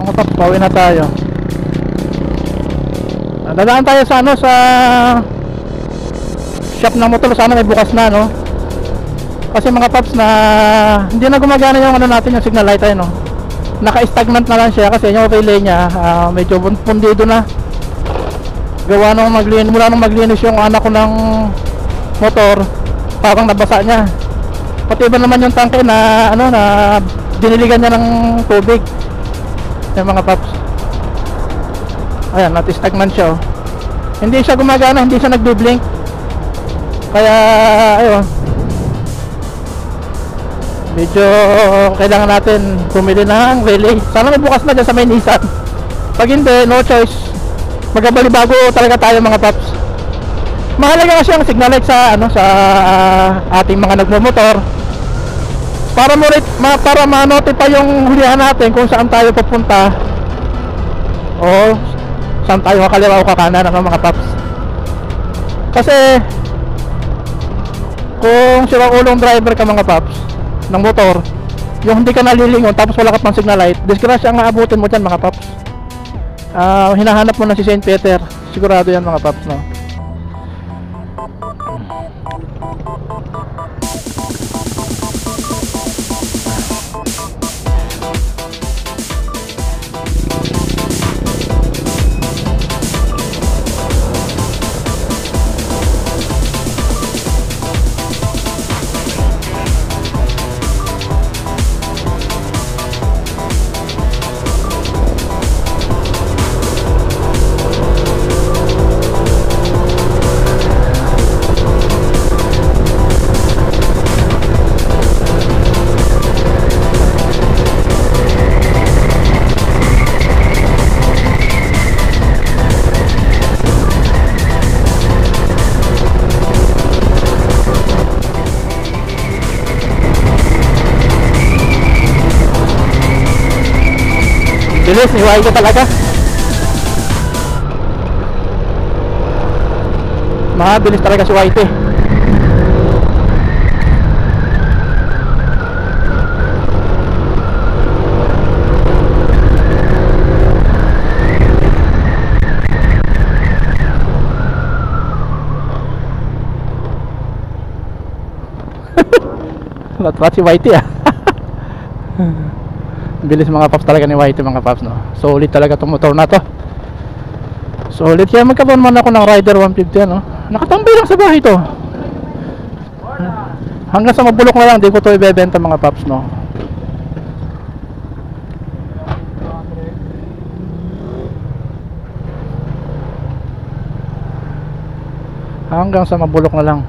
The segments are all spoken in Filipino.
Mga paps, pauwi na tayo. Dadaan tayo sa ano, sa shop ng motor. Sana may bukas na, no? Kasi mga paps, na hindi na gumagana yung ano natin, yung signal light ay, no? Naka-stagnant na lang siya kasi yung relay niya medyo pundido na. Gawa nung mula nung maglinis yung anak ko ng motor, parang nabasa niya. Pati iba naman yung tangke na ano, na diniligan niya ng tubig. Yung mga paps, ayan, nati-stagnant siya, oh. Hindi siya gumagana, hindi siya nagbi-blink. Kaya ayun, medyo kailangan natin bumili ng relay. Sana may bukas na dyan sa may Nissan. Pag hindi, no choice, magabalibago talaga tayo mga paps. Mahalaga kasi ang signal light sa ano, sa ating mga nagmumotor, para ma-notify yung hulihan natin kung saan tayo papunta o saan tayo kakaliwa o kakanan, ano mga paps. Kasi kung sirang ulong driver ka mga paps ng motor, yung hindi ka nalilingon tapos wala ka pang signal light, disgrasya ang aabutin mo dyan mga paps. Hinahanap mo na si Saint Peter, sigurado yan mga paps, no? Bilis, iwain ko talaga. Mabilis talaga si Whitey. Natrat si Whitey, ah. Bilis mga paps talaga ni Whitey mga paps, no? Solid talaga itong motor na to. Solid. Kaya magkaroon man ako ng Rider 150, no? Nakatambay lang sa bahay to. Hanggang sa mabulok na lang, di ko to ibebenta mga paps, no? Hanggang sa mabulok na lang.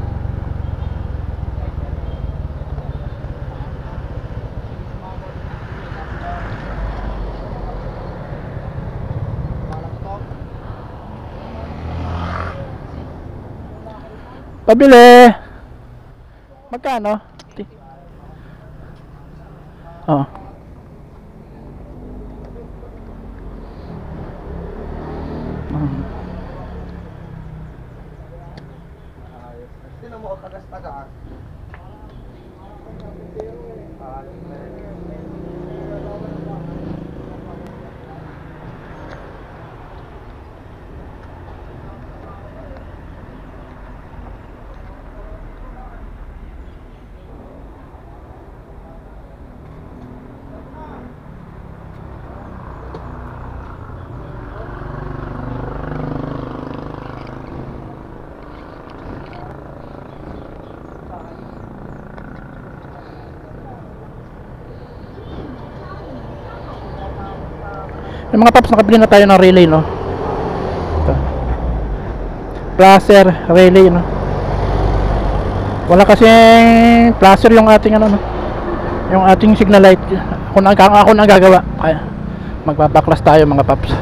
Pabili. Magkano? Oh. Sino mo tagas-taga? Yung mga paps, nakabili na tayo ng relay, no? Ito. Placer relay, no? Wala kasing placer yung ating ano, no? Yung ating signal light. Ako na gagawa. Kaya magbabaklas tayo mga paps.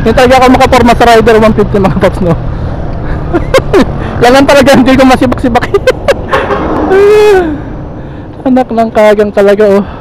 Yung talaga ako makaporma sa rider 150 mga paps, no. Yan lang talaga, hindi ko masibak-sibak. Anak ng kagang talaga, oh.